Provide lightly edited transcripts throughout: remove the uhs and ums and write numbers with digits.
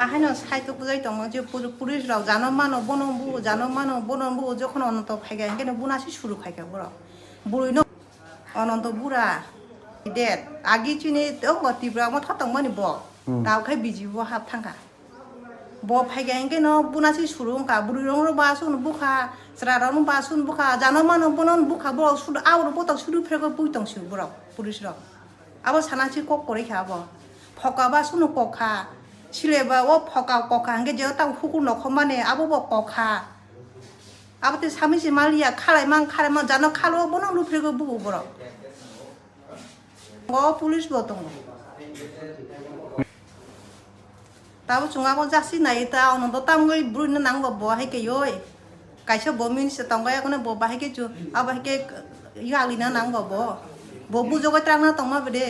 আহানো সাইতো বুঝাই দङ যে পুলিশরাও জানো মানো বনবু যখন অনন্ত ফাইগা এখানে বুনাসি শুরু ফাইগা বড় বুড়িনো অনন্ত বুড়া ডেট আগে চিনি তো তীব্র আমার থাকতাম মানে ব দাওখাই বিজিব হাব থাঙ্কা ব ফাইগা এখানে বুনাসি শুরু অঙ্কা বুড়িরং বাসুন বুখা স্রারং বাসুন বুখা জানো মানো বনন বুখা বড় শুরু আউর বতক শুরু ফেরগো বুইতংসু বড় পুলিশরাও আবার সানাসি কক করে খাবো ফকাবা শুনো কখা সিলেবা ও ফকা কখা আগে যে তাও হুকুর নখমানে আবো ব কখা আবাতে সামিসি মালিয়া খালাই মাং জানো খালো বনো লুফ্রেগো বুবু বড় গ পুলিশ বতং তাও চুঙাবো যাসি নাই তা অনন্ত তামগৈ ব্রুইন নাংবো ব হাইকে ইয় কাইসা ব মিনিসে তংগাই এখন ব বাহাইকে চু আবা হাইকে ইয়ালিনা নাংবো ব বুজগৈ ত্রাংনা তংমা বেদে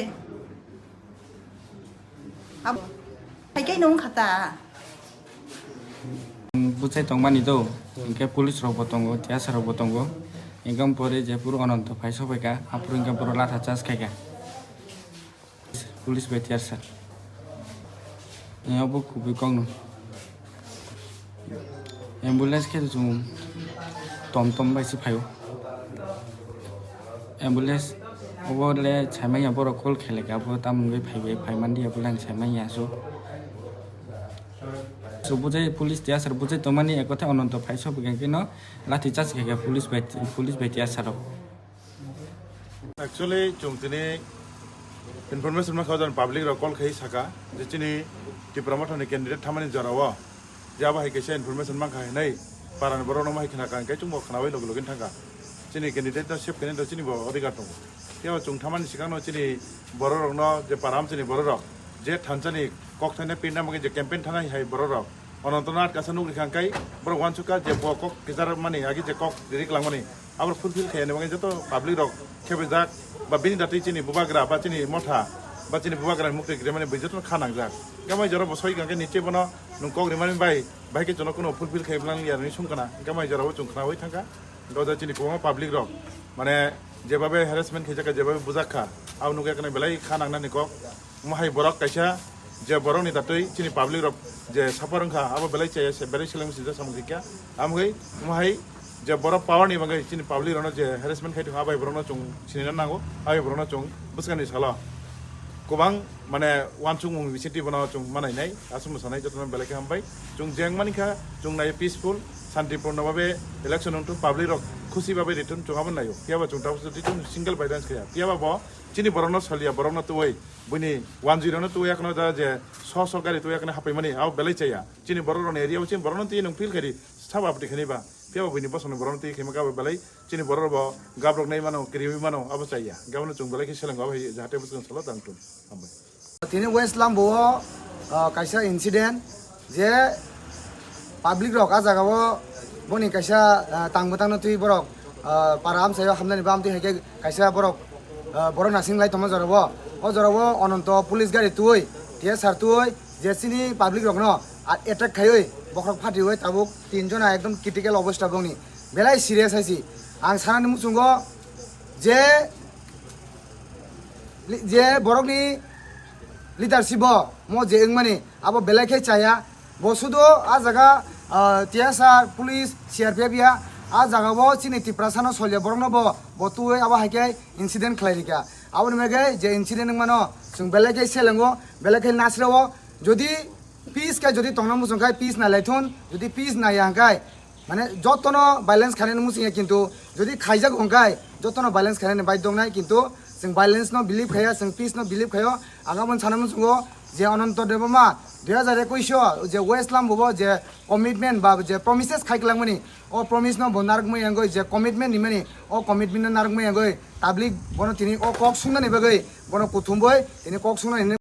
আবা হাইকে নং খাতা বুঝাই দंमानि दो इनके पुलिस रब दंगो टियास रब दंगो इनकम परे जे पुरो अनंत फाइसो फाइका आपुर इनकम पुरो लाथा चास खाइका पुलिस बेटियार सर याबो खुबि कंगनो एम्बुलेंस के जुम टमटम बाइसि फायो एम्बुलेंस ओबले छाइमाया बरो कल खेलेगा बो तामुंगै फाइबे फाइमानदि एबुलेंस छाइमाया सो बुझाइ पुलिस टियास सर बुझाइ दंमानि एकथा अनंत फाइसो फाइका न लाठी चास खाइका पुलिस बेटियार सर एक्चुअली चुमतिनि इनफरमेशन मा खाजन पब्लिक रो कल खै सका जेचिनि टिप्रामथनि कैंडिडेट थामानि जराव जाबा हाय कैसे इनफरमेशन मा खाय नै पारान बरो न माय खना का कै चुंबो खनाबाय लोग लोगिन थांगा चिनि कैंडिडेट सेफ कैंडिडेट चिनि बो अधिकार दं तेव चुं थामानि सिगां न चिनि बरो रंग न जे पाराम चिनि बरो रंग जे थानसानि कक थाने पिना मगे जे कैंपेन थानाय हाय बरो रंग अनंतनाथ कासा नुग्रि खांकाय बरो वानसुका जे बो कक गेजार माने आगि जे कक दिरिक लांगमानि आबर फुलफिल खायने मगे जतो पब्लिक रंग खेबेजाक बा बिनि दातै चिनि बुबाग्रा बा चिनि मथा बा चिनि बुबाग्रा मुक्ति ग्रेमानि बैजतन खानांजाक गामाय जरा बसय गांगे निचे बनो नुको ग्रेमानि बाय के जनो कोनो फुलफिल खायब्लां यारनि समखाना गामाय जराव चुंखनावै थांगा गजा चिनि कोमा पब्लिक रंग माने जेबाबे हेरेसमेंट खैजाका जेबाबे बुजाखा आव नुगे कने बेलाय खानांनानि कक माहाय बरक कायसा जे बरकनि दातै चिनि पब्लिक रंग जे साफारंखा आबो बेलाय चाय से बेलाय सोलोंसि जा सामगिका आमगै माहाय जे बरफ पावारनि बागै चिनि पब्लिक रनो जे हेरेसमेंट खायथो आबाय बरनो चुं सिनिना नांगौ आबाय बरनो चुं बुसकानि साला गोबां माने वानचुं मुं बिसिति बना चुं मानायनाय आसुम सानाय जतन बेलाय हामबाय चुं जेंमानिखा चुं नाय पीसफुल शांतिपूर्ण भाबे इलेक्शन उनटु पब्लिक रक खुशी भाबे रिटर्न चुंगाबो नायो पियाबा चुं ताव जुदि चुं सिंगल बाइडेंस खया पियाबा ब चिनि बरनो सलिया बरनो तुवै बुनि 10 नो तुवै एकनो दा जे सरकारि तुवै एकनो हापै माने आव बेलाय चाया चिनि बरनो एरियाव चिनि बरनो ति नों फिल खरि साबा आपति खनिबा पियाबा बुनि बसनो बरनो ति खेमका बेलाय चिनि बरब गाब्रक नै मानो क्रिमि मानो आबो चाया गावनो चुं बेलाय सेलेंगा भाई जाहाथे बुसकन सला दांतुन हामबाय तिनि वेस्ट लाम्बो कायसा इन्सिडेंट जे पब्लिक रक आ जागाव बनि कायसा तांबतांनो तुइ बरक पाराम सायो हामनानि बाम ति हेके कायसा बरक बरक नासिं लाई तमा जराव ओ जराव अनंत पुलिस गाड़ी तुइ टिया सार तुइ जेसिनि पब्लिक रक न अटैक खायै बखरक फाटि होय ताबुक तीनजना एकदम क्रिटिकल अवस्था दंनि बेलाय सिरियास आइसि आं सानानि मुसुंगो जे बरकनि लिडारशिप मो जे माने अब बेलाखे चाया बसुदो आ जगह टियासार पुलिस सीआरपीएफ या आ जगह बो चिनि तिप्रासानो सलिया बरनो बो बतुए अब हाके इंसिडेंट खलाइरिका अब मेगे जे इंसिडेंट मानो जों बेलाखे सेलेंगो बेलाखे नासरेवो जदि पीस का जदि तंगना मुसंखाय पीस ना लाइथुन जदि पीस ना यांखाय माने जतनो बैलेंस खाने मुसिया किन्तु जदि खाइजाक हंखाय जतनो बैलेंस खाने बाय दंनाय किन्तु जों बैलेंस न बिलीव खाया जों पीस न बिलीव खायो आगामन सानामन सुंगो जे अनंत देवमा 2021 जे वेस्ट लाम्बो जे कमिटमेंट बा जे प्रमिसेस खाइकलांमनि ओ प्रमिस न बनारक मयंगै जे कमिटमेंट निमनि ओ कमिटमेंट नारक मयंगै पब्लिक बनो तिनि ओ कक सुंनानि बगै बनो कुथुमबै तिनि कक सुंनानि